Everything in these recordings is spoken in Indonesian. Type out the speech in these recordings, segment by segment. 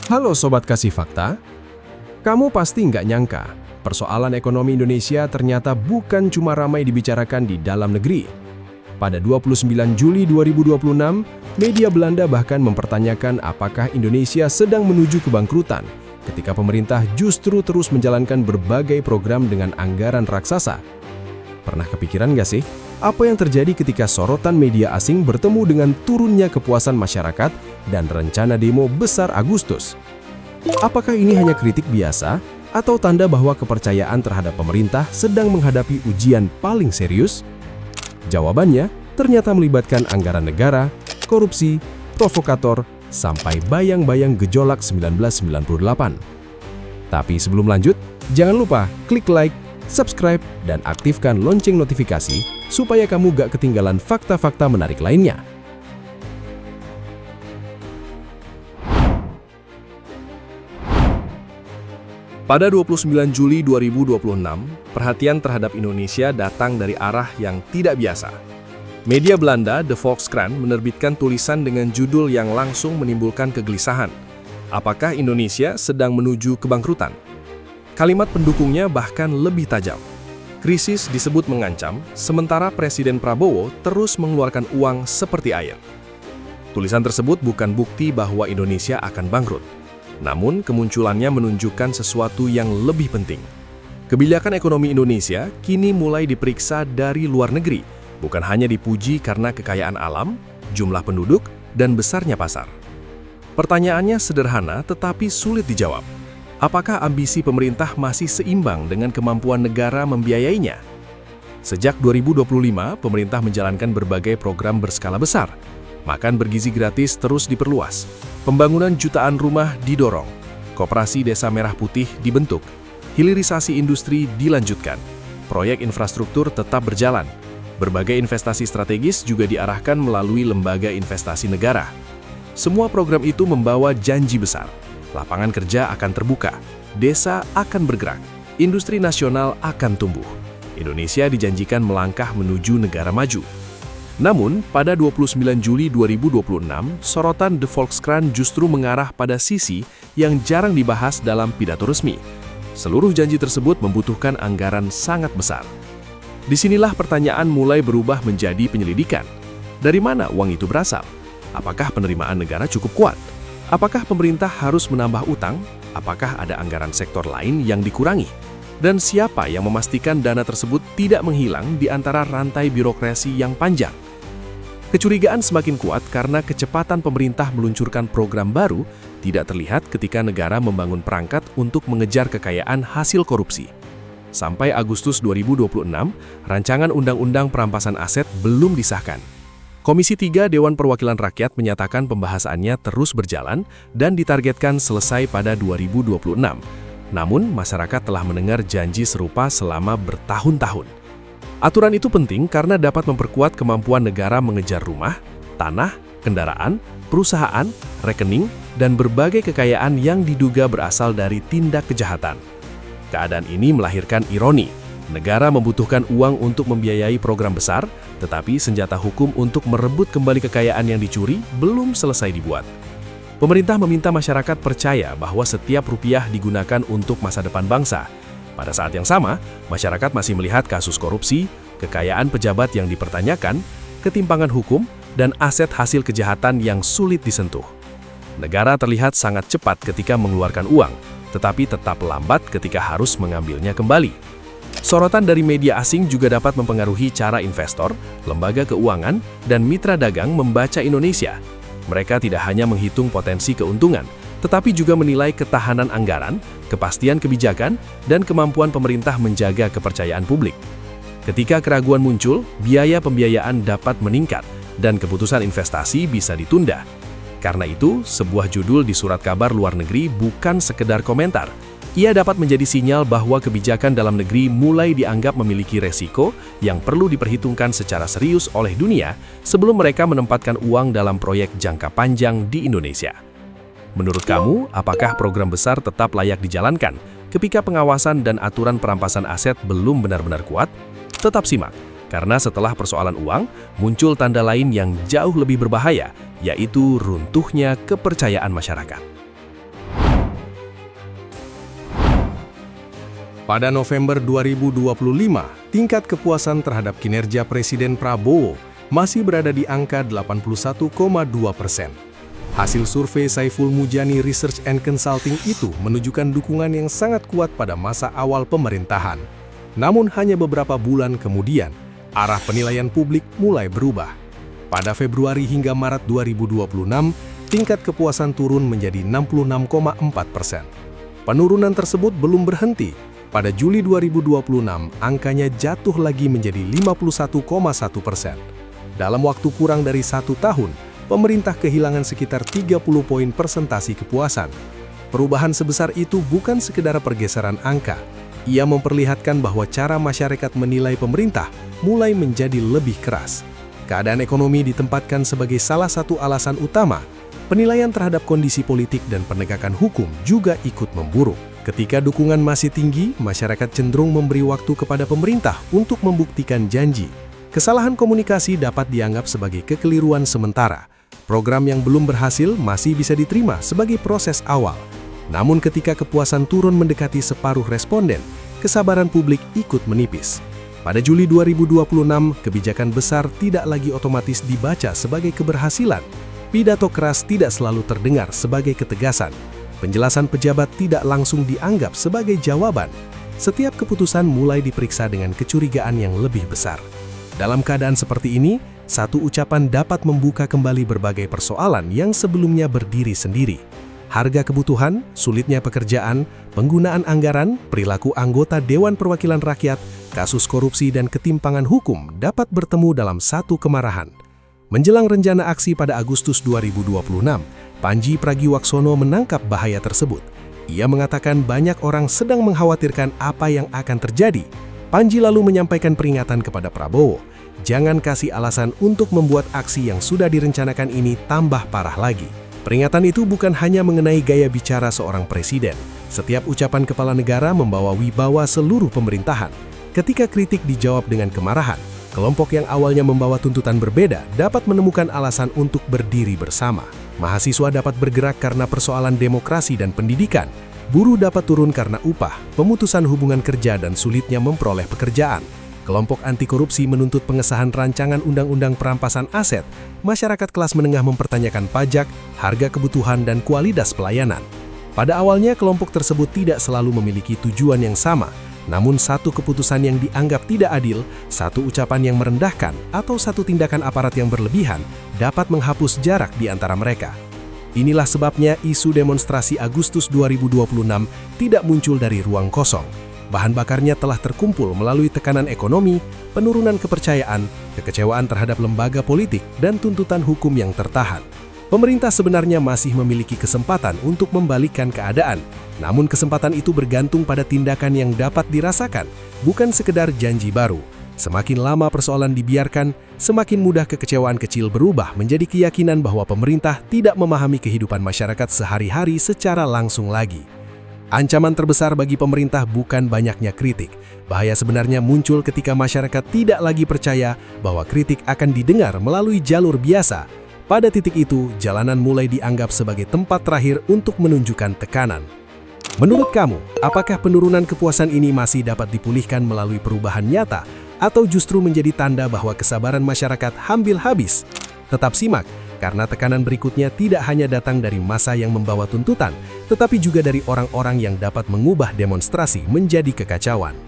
Halo Sobat Kasih Fakta, kamu pasti nggak nyangka persoalan ekonomi Indonesia ternyata bukan cuma ramai dibicarakan di dalam negeri. Pada 29 Juli 2026, media Belanda bahkan mempertanyakan apakah Indonesia sedang menuju kebangkrutan ketika pemerintah justru terus menjalankan berbagai program dengan anggaran raksasa. Pernah kepikiran nggak sih, apa yang terjadi ketika sorotan media asing bertemu dengan turunnya kepuasan masyarakat dan rencana demo besar Agustus? Apakah ini hanya kritik biasa atau tanda bahwa kepercayaan terhadap pemerintah sedang menghadapi ujian paling serius? Jawabannya ternyata melibatkan anggaran negara, korupsi, provokator, sampai bayang-bayang gejolak 1998. Tapi sebelum lanjut, jangan lupa klik like, subscribe, dan aktifkan lonceng notifikasi supaya kamu gak ketinggalan fakta-fakta menarik lainnya. Pada 29 Juli 2026, perhatian terhadap Indonesia datang dari arah yang tidak biasa. Media Belanda, De Volkskrant, menerbitkan tulisan dengan judul yang langsung menimbulkan kegelisahan. Apakah Indonesia sedang menuju kebangkrutan? Kalimat pendukungnya bahkan lebih tajam. Krisis disebut mengancam, sementara Presiden Prabowo terus mengeluarkan uang seperti air. Tulisan tersebut bukan bukti bahwa Indonesia akan bangkrut. Namun, kemunculannya menunjukkan sesuatu yang lebih penting. Kebijakan ekonomi Indonesia kini mulai diperiksa dari luar negeri, bukan hanya dipuji karena kekayaan alam, jumlah penduduk, dan besarnya pasar. Pertanyaannya sederhana tetapi sulit dijawab. Apakah ambisi pemerintah masih seimbang dengan kemampuan negara membiayainya? Sejak 2025, pemerintah menjalankan berbagai program berskala besar. Makan bergizi gratis terus diperluas. Pembangunan jutaan rumah didorong. Koperasi Desa Merah Putih dibentuk. Hilirisasi industri dilanjutkan. Proyek infrastruktur tetap berjalan. Berbagai investasi strategis juga diarahkan melalui lembaga investasi negara. Semua program itu membawa janji besar. Lapangan kerja akan terbuka, desa akan bergerak, industri nasional akan tumbuh. Indonesia dijanjikan melangkah menuju negara maju. Namun, pada 29 Juli 2026, sorotan De Volkskrant justru mengarah pada sisi yang jarang dibahas dalam pidato resmi. Seluruh janji tersebut membutuhkan anggaran sangat besar. Disinilah pertanyaan mulai berubah menjadi penyelidikan. Dari mana uang itu berasal? Apakah penerimaan negara cukup kuat? Apakah pemerintah harus menambah utang? Apakah ada anggaran sektor lain yang dikurangi? Dan siapa yang memastikan dana tersebut tidak menghilang di antara rantai birokrasi yang panjang? Kecurigaan semakin kuat karena kecepatan pemerintah meluncurkan program baru tidak terlihat ketika negara membangun perangkat untuk mengejar kekayaan hasil korupsi. Sampai Agustus 2026, rancangan Undang-Undang Perampasan Aset belum disahkan. Komisi 3 Dewan Perwakilan Rakyat menyatakan pembahasannya terus berjalan dan ditargetkan selesai pada 2026. Namun, masyarakat telah mendengar janji serupa selama bertahun-tahun. Aturan itu penting karena dapat memperkuat kemampuan negara mengejar rumah, tanah, kendaraan, perusahaan, rekening, dan berbagai kekayaan yang diduga berasal dari tindak kejahatan. Keadaan ini melahirkan ironi. Negara membutuhkan uang untuk membiayai program besar, tetapi senjata hukum untuk merebut kembali kekayaan yang dicuri belum selesai dibuat. Pemerintah meminta masyarakat percaya bahwa setiap rupiah digunakan untuk masa depan bangsa. Pada saat yang sama, masyarakat masih melihat kasus korupsi, kekayaan pejabat yang dipertanyakan, ketimpangan hukum, dan aset hasil kejahatan yang sulit disentuh. Negara terlihat sangat cepat ketika mengeluarkan uang, tetapi tetap lambat ketika harus mengambilnya kembali. Sorotan dari media asing juga dapat mempengaruhi cara investor, lembaga keuangan, dan mitra dagang membaca Indonesia. Mereka tidak hanya menghitung potensi keuntungan, tetapi juga menilai ketahanan anggaran, kepastian kebijakan, dan kemampuan pemerintah menjaga kepercayaan publik. Ketika keraguan muncul, biaya pembiayaan dapat meningkat, dan keputusan investasi bisa ditunda. Karena itu, sebuah judul di surat kabar luar negeri bukan sekedar komentar. Ia dapat menjadi sinyal bahwa kebijakan dalam negeri mulai dianggap memiliki resiko yang perlu diperhitungkan secara serius oleh dunia sebelum mereka menempatkan uang dalam proyek jangka panjang di Indonesia. Menurut kamu, apakah program besar tetap layak dijalankan ketika pengawasan dan aturan perampasan aset belum benar-benar kuat? Tetap simak, karena setelah persoalan uang, muncul tanda lain yang jauh lebih berbahaya, yaitu runtuhnya kepercayaan masyarakat. Pada November 2025, tingkat kepuasan terhadap kinerja Presiden Prabowo masih berada di angka 81,2%. Hasil survei Saiful Mujani Research and Consulting itu menunjukkan dukungan yang sangat kuat pada masa awal pemerintahan. Namun hanya beberapa bulan kemudian, arah penilaian publik mulai berubah. Pada Februari hingga Maret 2026, tingkat kepuasan turun menjadi 66,4%. Penurunan tersebut belum berhenti. Pada Juli 2026, angkanya jatuh lagi menjadi 51,1%. Dalam waktu kurang dari 1 tahun, pemerintah kehilangan sekitar 30 poin persentasi kepuasan. Perubahan sebesar itu bukan sekedar pergeseran angka. Ia memperlihatkan bahwa cara masyarakat menilai pemerintah mulai menjadi lebih keras. Keadaan ekonomi ditempatkan sebagai salah satu alasan utama. Penilaian terhadap kondisi politik dan penegakan hukum juga ikut memburuk. Ketika dukungan masih tinggi, masyarakat cenderung memberi waktu kepada pemerintah untuk membuktikan janji. Kesalahan komunikasi dapat dianggap sebagai kekeliruan sementara. Program yang belum berhasil masih bisa diterima sebagai proses awal. Namun ketika kepuasan turun mendekati separuh responden, kesabaran publik ikut menipis. Pada Juli 2026, kebijakan besar tidak lagi otomatis dibaca sebagai keberhasilan. Pidato keras tidak selalu terdengar sebagai ketegasan. Penjelasan pejabat tidak langsung dianggap sebagai jawaban. Setiap keputusan mulai diperiksa dengan kecurigaan yang lebih besar. Dalam keadaan seperti ini, satu ucapan dapat membuka kembali berbagai persoalan yang sebelumnya berdiri sendiri. Harga kebutuhan, sulitnya pekerjaan, penggunaan anggaran, perilaku anggota Dewan Perwakilan Rakyat, kasus korupsi dan ketimpangan hukum dapat bertemu dalam satu kemarahan. Menjelang rencana aksi pada Agustus 2026, Pandji Pragiwaksono menangkap bahaya tersebut. Ia mengatakan banyak orang sedang mengkhawatirkan apa yang akan terjadi. Pandji lalu menyampaikan peringatan kepada Prabowo, jangan kasih alasan untuk membuat aksi yang sudah direncanakan ini tambah parah lagi. Peringatan itu bukan hanya mengenai gaya bicara seorang presiden. Setiap ucapan kepala negara membawa wibawa seluruh pemerintahan. Ketika kritik dijawab dengan kemarahan, kelompok yang awalnya membawa tuntutan berbeda dapat menemukan alasan untuk berdiri bersama. Mahasiswa dapat bergerak karena persoalan demokrasi dan pendidikan. Buruh dapat turun karena upah, pemutusan hubungan kerja dan sulitnya memperoleh pekerjaan. Kelompok anti korupsi menuntut pengesahan rancangan undang-undang perampasan aset. Masyarakat kelas menengah mempertanyakan pajak, harga kebutuhan dan kualitas pelayanan. Pada awalnya kelompok tersebut tidak selalu memiliki tujuan yang sama. Namun satu keputusan yang dianggap tidak adil, satu ucapan yang merendahkan, atau satu tindakan aparat yang berlebihan dapat menghapus jarak di antara mereka. Inilah sebabnya isu demonstrasi Agustus 2026 tidak muncul dari ruang kosong. Bahan bakarnya telah terkumpul melalui tekanan ekonomi, penurunan kepercayaan, kekecewaan terhadap lembaga politik, dan tuntutan hukum yang tertahan. Pemerintah sebenarnya masih memiliki kesempatan untuk membalikkan keadaan. Namun kesempatan itu bergantung pada tindakan yang dapat dirasakan, bukan sekedar janji baru. Semakin lama persoalan dibiarkan, semakin mudah kekecewaan kecil berubah menjadi keyakinan bahwa pemerintah tidak memahami kehidupan masyarakat sehari-hari secara langsung lagi. Ancaman terbesar bagi pemerintah bukan banyaknya kritik. Bahaya sebenarnya muncul ketika masyarakat tidak lagi percaya bahwa kritik akan didengar melalui jalur biasa. Pada titik itu, jalanan mulai dianggap sebagai tempat terakhir untuk menunjukkan tekanan. Menurut kamu, apakah penurunan kepuasan ini masih dapat dipulihkan melalui perubahan nyata, atau justru menjadi tanda bahwa kesabaran masyarakat hampir habis? Tetap simak, karena tekanan berikutnya tidak hanya datang dari massa yang membawa tuntutan, tetapi juga dari orang-orang yang dapat mengubah demonstrasi menjadi kekacauan.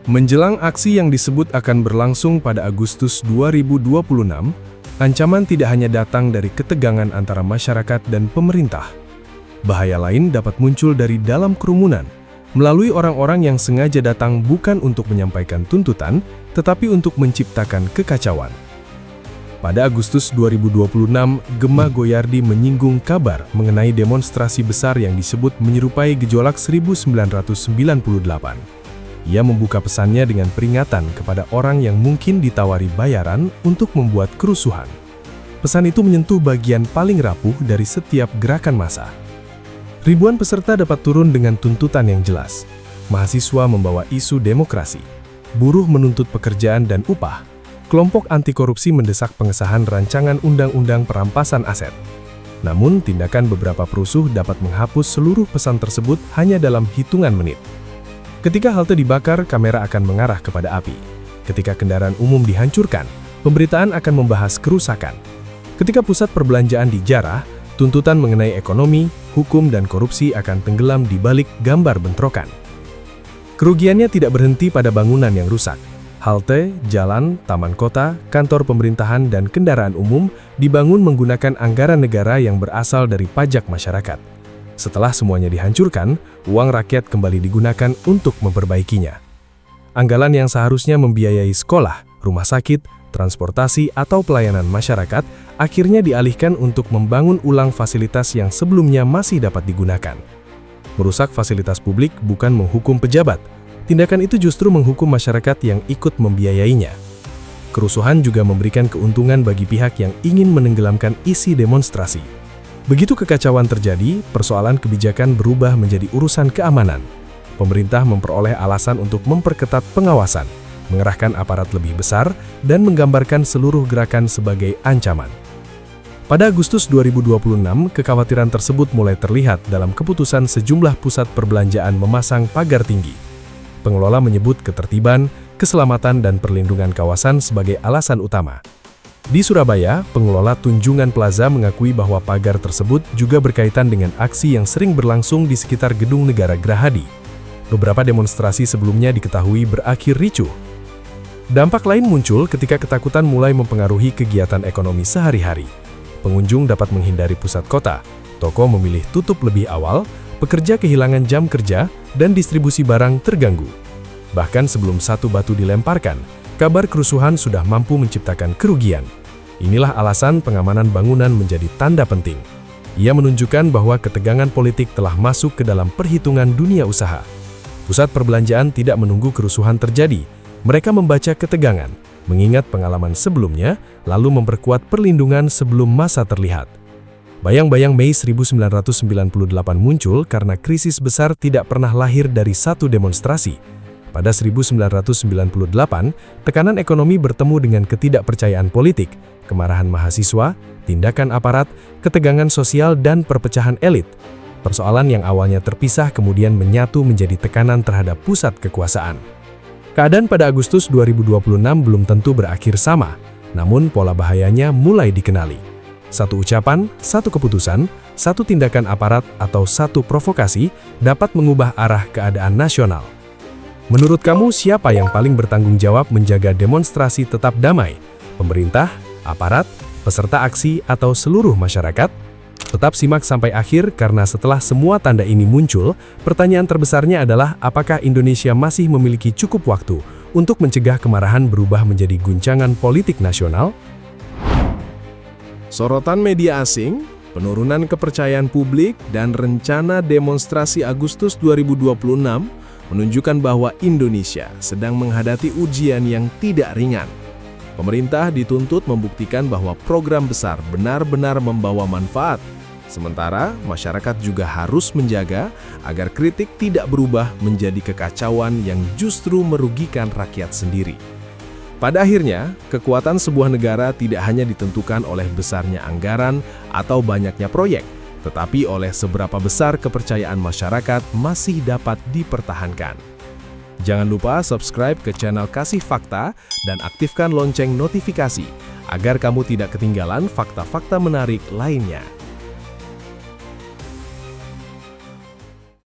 Menjelang aksi yang disebut akan berlangsung pada Agustus 2026, ancaman tidak hanya datang dari ketegangan antara masyarakat dan pemerintah. Bahaya lain dapat muncul dari dalam kerumunan, melalui orang-orang yang sengaja datang bukan untuk menyampaikan tuntutan, tetapi untuk menciptakan kekacauan. Pada Agustus 2026, Gemma Goyardi menyinggung kabar mengenai demonstrasi besar yang disebut menyerupai gejolak 1998. Ia membuka pesannya dengan peringatan kepada orang yang mungkin ditawari bayaran untuk membuat kerusuhan. Pesan itu menyentuh bagian paling rapuh dari setiap gerakan massa. Ribuan peserta dapat turun dengan tuntutan yang jelas. Mahasiswa membawa isu demokrasi. Buruh menuntut pekerjaan dan upah. Kelompok anti korupsi mendesak pengesahan rancangan undang-undang perampasan aset. Namun, tindakan beberapa perusuh dapat menghapus seluruh pesan tersebut hanya dalam hitungan menit. Ketika halte dibakar, kamera akan mengarah kepada api. Ketika kendaraan umum dihancurkan, pemberitaan akan membahas kerusakan. Ketika pusat perbelanjaan dijarah, tuntutan mengenai ekonomi, hukum, dan korupsi akan tenggelam di balik gambar bentrokan. Kerugiannya tidak berhenti pada bangunan yang rusak. Halte, jalan, taman kota, kantor pemerintahan, dan kendaraan umum dibangun menggunakan anggaran negara yang berasal dari pajak masyarakat. Setelah semuanya dihancurkan, uang rakyat kembali digunakan untuk memperbaikinya. Anggaran yang seharusnya membiayai sekolah, rumah sakit, transportasi, atau pelayanan masyarakat akhirnya dialihkan untuk membangun ulang fasilitas yang sebelumnya masih dapat digunakan. Merusak fasilitas publik bukan menghukum pejabat. Tindakan itu justru menghukum masyarakat yang ikut membiayainya. Kerusuhan juga memberikan keuntungan bagi pihak yang ingin menenggelamkan isi demonstrasi. Begitu kekacauan terjadi, persoalan kebijakan berubah menjadi urusan keamanan. Pemerintah memperoleh alasan untuk memperketat pengawasan, mengerahkan aparat lebih besar, dan menggambarkan seluruh gerakan sebagai ancaman. Pada Agustus 2026, kekhawatiran tersebut mulai terlihat dalam keputusan sejumlah pusat perbelanjaan memasang pagar tinggi. Pengelola menyebut ketertiban, keselamatan, dan perlindungan kawasan sebagai alasan utama. Di Surabaya, pengelola Tunjungan Plaza mengakui bahwa pagar tersebut juga berkaitan dengan aksi yang sering berlangsung di sekitar Gedung Negara Gerahadi. Beberapa demonstrasi sebelumnya diketahui berakhir ricuh. Dampak lain muncul ketika ketakutan mulai mempengaruhi kegiatan ekonomi sehari-hari. Pengunjung dapat menghindari pusat kota, toko memilih tutup lebih awal, pekerja kehilangan jam kerja, dan distribusi barang terganggu. Bahkan sebelum satu batu dilemparkan, kabar kerusuhan sudah mampu menciptakan kerugian. Inilah alasan pengamanan bangunan menjadi tanda penting. Ia menunjukkan bahwa ketegangan politik telah masuk ke dalam perhitungan dunia usaha. Pusat perbelanjaan tidak menunggu kerusuhan terjadi. Mereka membaca ketegangan, mengingat pengalaman sebelumnya, lalu memperkuat perlindungan sebelum masa terlihat. Bayang-bayang Mei 1998 muncul karena krisis besar tidak pernah lahir dari satu demonstrasi. Pada 1998, tekanan ekonomi bertemu dengan ketidakpercayaan politik, kemarahan mahasiswa, tindakan aparat, ketegangan sosial, dan perpecahan elit. Persoalan yang awalnya terpisah kemudian menyatu menjadi tekanan terhadap pusat kekuasaan. Keadaan pada Agustus 2026 belum tentu berakhir sama, namun pola bahayanya mulai dikenali. Satu ucapan, satu keputusan, satu tindakan aparat, atau satu provokasi dapat mengubah arah keadaan nasional. Menurut kamu, siapa yang paling bertanggung jawab menjaga demonstrasi tetap damai? Pemerintah, aparat, peserta aksi, atau seluruh masyarakat? Tetap simak sampai akhir karena setelah semua tanda ini muncul, pertanyaan terbesarnya adalah apakah Indonesia masih memiliki cukup waktu untuk mencegah kemarahan berubah menjadi guncangan politik nasional? Sorotan media asing, penurunan kepercayaan publik, dan rencana demonstrasi Agustus 2026 menunjukkan bahwa Indonesia sedang menghadapi ujian yang tidak ringan. Pemerintah dituntut membuktikan bahwa program besar benar-benar membawa manfaat, sementara masyarakat juga harus menjaga agar kritik tidak berubah menjadi kekacauan yang justru merugikan rakyat sendiri. Pada akhirnya, kekuatan sebuah negara tidak hanya ditentukan oleh besarnya anggaran atau banyaknya proyek, tetapi oleh seberapa besar kepercayaan masyarakat masih dapat dipertahankan. Jangan lupa subscribe ke channel Kasih Fakta dan aktifkan lonceng notifikasi agar kamu tidak ketinggalan fakta-fakta menarik lainnya.